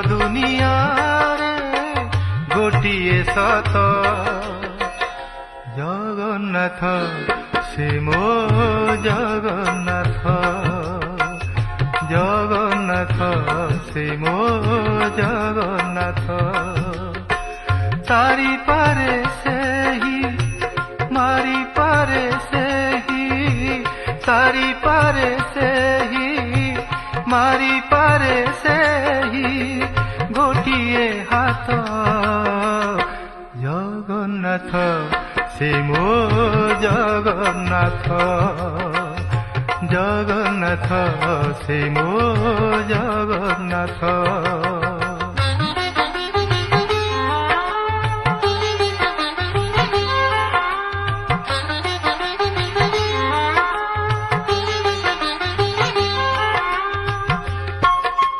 ଦୁନିଆରେ ଗୋଟିଏ ସତ ଜଗନ୍ନାଥ ସେ ମୋ ଜଗନ୍ନାଥ ଜଗନ୍ନାଥ ସେ ମୋ ଜଗନ୍ନାଥ ତାରି ପାରେ ସେହି ମାରି ପାରେ ସେହି ତାରି ପାରେ ସେହି ମାରି ପାରେ ସେହି ଗୋଟିଏ ହାତ ଜଗନ୍ନାଥ ସେ ମୋ ଜଗନ୍ନାଥ ଜଗନ୍ନାଥ ସେ ମୋ ଜଗନ୍ନାଥ।